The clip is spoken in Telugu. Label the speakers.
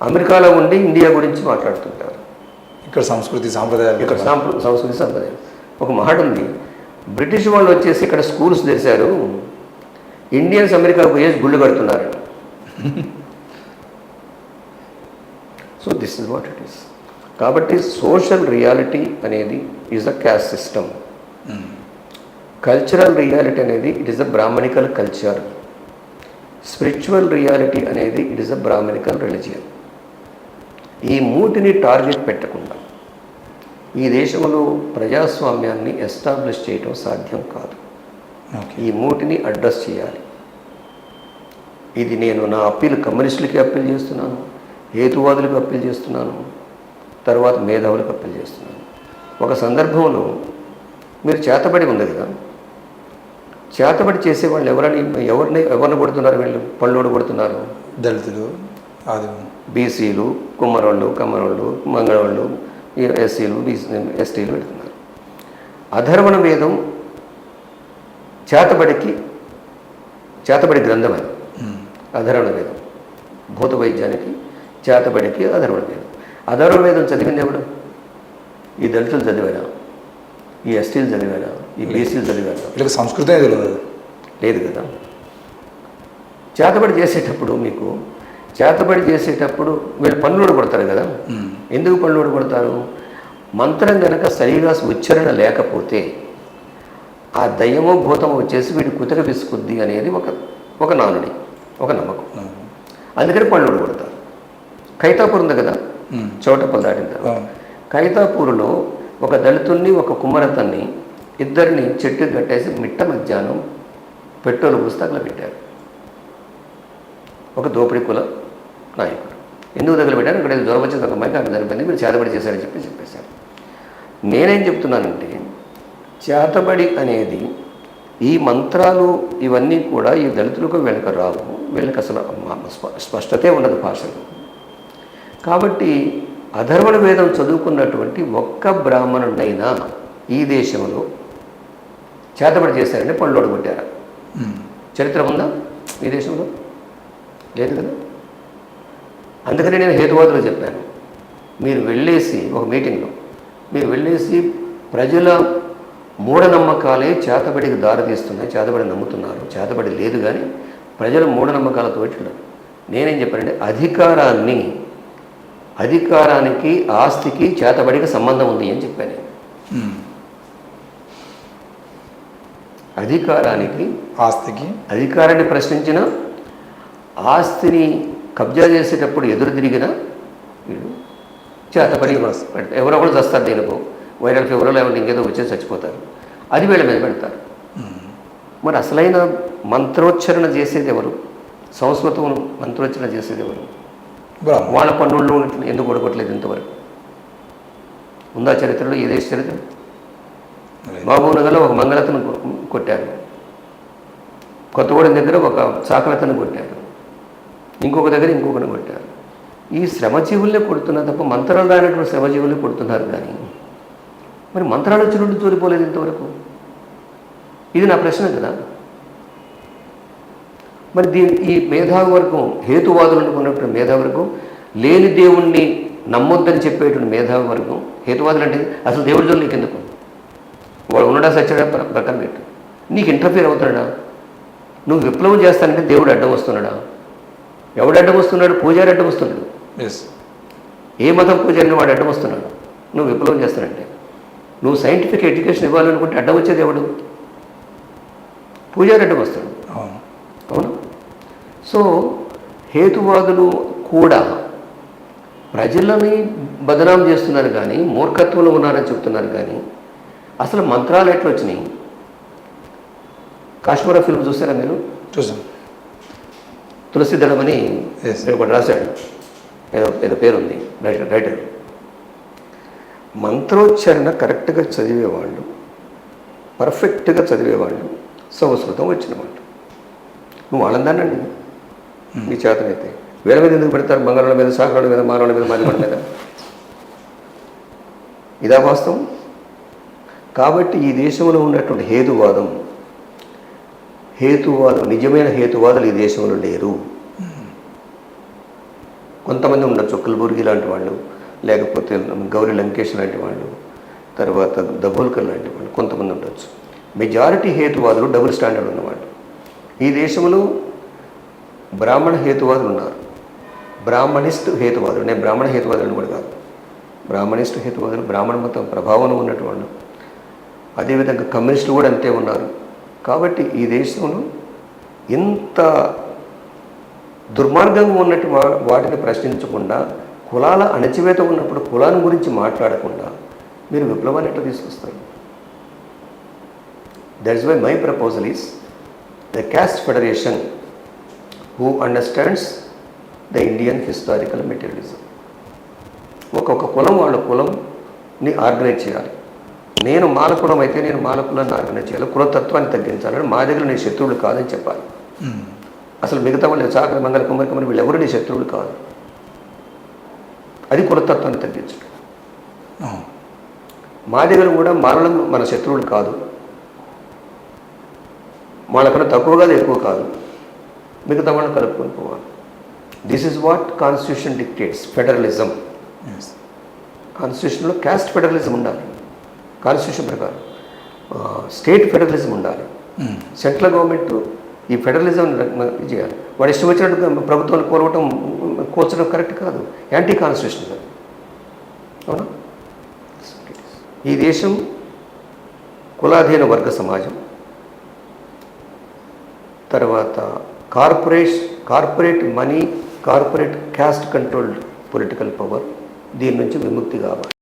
Speaker 1: అమెరికాలో ఉండి ఇండియా గురించి మాట్లాడుతుంటారు.
Speaker 2: ఇక్కడ సంస్కృతి సాంప్రదాయాలు,
Speaker 1: ఇక్కడ సంస్కృతి సంప్రదాయం. ఒక మాట ఉంది, బ్రిటిష్ వాళ్ళు వచ్చేసి ఇక్కడ స్కూల్స్ తెరిచారు, ఇండియన్స్ అమెరికాకు పోయేసి గుళ్ళు కడుతున్నారు. So this is what it is. కాబట్టి సోషల్ రియాలిటీ అనేది is a caste system. Cultural reality అనేది it is a Brahmanical culture. Spiritual reality అనేది it is a Brahmanical religion. ఈ మూటిని టార్గెట్ పెట్టకుండా ఈ దేశంలో ప్రజాస్వామ్యాన్ని ఎస్టాబ్లిష్ చేయడం సాధ్యం కాదు. ఈ మూటిని అడ్రస్ చేయాలి. ఇది నేను నా అప్పీల్ కమ్యూనిస్టులకి అప్పీల్ చేస్తున్నాను, హేతువాదులకు అప్పీల్ చేస్తున్నాను, తర్వాత మేధావులకు అప్పీల్ చేస్తున్నాను. ఒక సందర్భంలో మీరు చేతబడి ఉంది కదా, చేతబడి చేసేవాళ్ళు ఎవరిని కొడుతున్నారు? వీళ్ళు పళ్ళోడు కొడుతున్నారు.
Speaker 2: దళితులు,
Speaker 1: బీసీలు, కుమ్మరోళ్ళు, కమ్మరోళ్ళు, మంగళవాళ్ళు, ఎస్సీలు, ఎస్టీలు పెడుతున్నారు. అధర్వణ వేదం చేతబడి గ్రంథం అది. అధర్వణ వేదం భూత వైద్యానికి, చేతబడికి అధర్వణ వేదం. అధర్వణ వేదం చదివింది ఎవడు? ఈ దళితులు చదివారా? ఈ ఎస్టీలు చదివారా? ఈ బీసీలు చదివారా?
Speaker 2: వీళ్ళకి సంస్కృతే
Speaker 1: లేదు కదా. చేతబడి చేసేటప్పుడు వీళ్ళు పన్నులు కొడతారు కదా. ఎందుకు పన్నులు కొడతారు? మంత్రం కనుక సరిగా ఉచ్చారణ లేకపోతే ఆ దయ్యమో భూతమో వచ్చేసి వీడి కుతక విసుకుద్ది అనేది ఒక నానుడి, ఒక నమ్మకం. అందుకని పన్నులు కొడతారు. కైతాపూర్ ఉంది కదా, చోటపల్లి దాటిన తర్వాత కైతాపూర్లో ఒక దళితుల్ని, ఒక కుమ్మరతన్ని, ఇద్దరిని చెట్టు కట్టేసి మిట్ట మధ్యాహ్నం పెట్రోల్ పుస్తకాలు పెట్టారు. ఒక దోపిడీ కుల నాయకుడు. ఎందుకు తగలబెట్టారు? ఇక్కడ జ్వరం వచ్చేది ఒక అమ్మాయికి అక్కడ జరిపింది, మీరు చేతబడి చేశారని చెప్పేశారు. నేనేం చెప్తున్నానంటే, చేతబడి అనేది ఈ మంత్రాలు ఇవన్నీ కూడా ఈ దళితులకు వీళ్ళకి రావు. వీళ్ళకి అసలు స్పష్టతే ఉండదు భాషలో. కాబట్టి అధర్వణ వేదం చదువుకున్నటువంటి ఒక్క బ్రాహ్మణుడైనా ఈ దేశంలో చేతబడి చేశారని పళ్ళోడు కొట్టారా? చరిత్ర ఉందా ఈ దేశంలో? లేదు కదా. అందుకని నేను హేతువాదులు చెప్పాను, మీరు వెళ్ళేసి ఒక మీటింగ్లో ప్రజల మూఢనమ్మకాలే చేతబడికి దారితీస్తున్నాయి, చేతబడి నమ్ముతున్నారు. చేతబడి లేదు కానీ ప్రజల మూఢనమ్మకాలతో ఉన్నారు. నేనేం చెప్పానంటే, అధికారానికి ఆస్తికి చేతబడికి సంబంధం ఉంది అని చెప్పాను. అధికారాన్ని ప్రశ్నించిన, ఆస్తిని కబ్జా చేసేటప్పుడు ఎదురు తిరిగిన వీళ్ళు చేతబడి ఎవరో కూడా చస్తారు. దేనికో వైరల్ ఫీవర్లో లేకపోతే ఇంకేదో వచ్చేసి చచ్చిపోతారు. అది వీళ్ళ మీద పెడతారు. మరి అసలైన మంత్రోచ్చరణ చేసేది ఎవరు? సంస్కృతం మంత్రోచ్చరణ చేసేది ఎవరు? వాళ్ళ పన్నుళ్ళు ఎందుకు కొడగొట్టలేదు ఇంతవరకు? ఉందా చరిత్రలో? ఈ దేశ చరిత్ర? మహబూబ్నగర్లో ఒక మంగళతను కొట్టారు, కొత్తగూడెం దగ్గర ఒక చాకలతను కొట్టారు, ఇంకొక దగ్గర ఇంకొకరిని కొట్టారు. ఈ శ్రమజీవులే కొడుతున్నారు తప్ప మంత్రాలు రానటువంటి శ్రమజీవులే కొడుతున్నారు. కానీ మరి మంత్రాలు వచ్చి నుండి తోలిపోలేదు ఇంతవరకు. ఇది నా ప్రశ్న కదా. మరి ఈ మేధావర్గం, హేతువాదులు అనుకున్నటువంటి మేధావర్గం, లేని దేవుణ్ణి నమ్మొద్దని చెప్పేటువంటి మేధావర్గం, హేతువాదులు అంటే అసలు దేవుడి జోలు నీకు ఎందుకు? వాడు ఉండడా సచ్చాడా ప్రక్కన పెట్టు. నీకు ఇంటర్ఫియర్ అవుతున్నాడా? నువ్వు విప్లవం చేస్తానంటే దేవుడు అడ్డం వస్తున్నాడా? ఎవడు అడ్డం వస్తున్నాడు? పూజారి అడ్డం వస్తున్నాడు. ఏ మతం పూజారిని వాడు అడ్డం వస్తున్నాడు. నువ్వు విప్లవం చేస్తానంటే, నువ్వు సైంటిఫిక్ ఎడ్యుకేషన్ ఇవ్వాలనుకుంటే అడ్డం వచ్చేది ఎవడు? పూజారి అడ్డం వస్తాడు. అవును. సో హేతువాదులు కూడా ప్రజలని బదనాం చేస్తున్నారు కానీ, మూర్ఖత్వంలో ఉన్నారని చెప్తున్నారు కానీ, అసలు మంత్రాలు ఎట్లా వచ్చినాయి? కాశ్మీర ఫిల్మ్ చూసారా మీరు?
Speaker 2: చూసాం.
Speaker 1: తులసిదళం అని ఒకటి రాశాడు, ఏదో పేరుంది రైటర్. మంత్రోచ్చరణ కరెక్ట్గా చదివేవాళ్ళు, పర్ఫెక్ట్గా చదివేవాళ్ళు, సంస్కృతం వచ్చిన వాళ్ళు. నువ్వు వాళ్ళందానండి నీ చేతనైతే. వీళ్ళ మీద ఎందుకు పెడతారు? బంగారాల మీద, శాఖల మీద, మానవుల మీద, మాదిగల మీద. ఇదా వాస్తవం. కాబట్టి ఈ దేశంలో ఉన్నటువంటి హేతువాదం నిజమైన హేతువాదులు ఈ దేశంలో లేరు. కొంతమంది ఉండొచ్చు, కల్బుర్గి లాంటి వాళ్ళు, లేకపోతే గౌరీ లంకేష్ లాంటి వాళ్ళు, తర్వాత దబోల్కర్ లాంటి వాళ్ళు కొంతమంది ఉండొచ్చు. మెజారిటీ హేతువాదులు డబుల్ స్టాండర్డ్ ఉన్నవాళ్ళు. ఈ దేశంలో బ్రాహ్మణ హేతువాదులు ఉన్నారు, బ్రాహ్మణిస్ట్ హేతువాదులు. నేను బ్రాహ్మణ హేతువాదులను కూడా కాదు, బ్రాహ్మణిస్ట్ హేతువాదులు, బ్రాహ్మణ మతం ప్రభావం ఉన్నటువంటి, అదేవిధంగా కమ్యూనిస్టులు కూడా అంతే ఉన్నారు. కాబట్టి ఈ దేశంలో ఇంత దుర్మార్గంగా ఉన్నట్టు వాటిని ప్రశ్నించకుండా, కులాల అణచివేత ఉన్నప్పుడు కులాన్ని గురించి మాట్లాడకుండా మీరు విప్లవాన్ని ఎట్లా తీసుకొస్తారు? That's why my proposal is the caste federation who understands the Indian historical materialism. ఒక్కొక్క కులం వాళ్ళ కులంని ఆర్గనైజ్ చేయాలి. నేను మాల కులం అయితే నేను మాల కులాన్ని ఆర్గనైజ్ చేయాలి, కులతత్వాన్ని తగ్గించాలని. మా దగ్గర నీ శత్రువులు కాదని చెప్పాలి. అసలు మిగతా వాళ్ళు చాకర మంగళ కుమారి వీళ్ళు ఎవరు నీ శత్రువులు కాదు. అది కులతత్వాన్ని తగ్గించడం. మా దగ్గర కూడా మానవులు మన శత్రువులు కాదు, వాళ్ళకన్నా తక్కువ కాదు ఎక్కువ కాదు, మిగతా వాళ్ళని కలుపుకొని పోవాలి. This is what constitution dictates federalism. కాన్స్టిట్యూషన్లో క్యాస్ట్ ఫెడరలిజం ఉండాలి, కాన్స్టిట్యూషన్ ప్రకారం స్టేట్ ఫెడరలిజం ఉండాలి. సెంట్రల్ గవర్నమెంట్ ఈ ఫెడరలిజం చేయాలి. వాడు ఇష్టం వచ్చినట్టుగా ప్రభుత్వాన్ని కోల్చడం కరెక్ట్ కాదు, యాంటీ కాన్స్టిట్యూషన్ కాదు. అవునా? ఈ దేశం కులాధీన వర్గ సమాజం, తర్వాత corporate money, corporate caste controlled political power, దీని నుంచి విముక్తి కావాలి.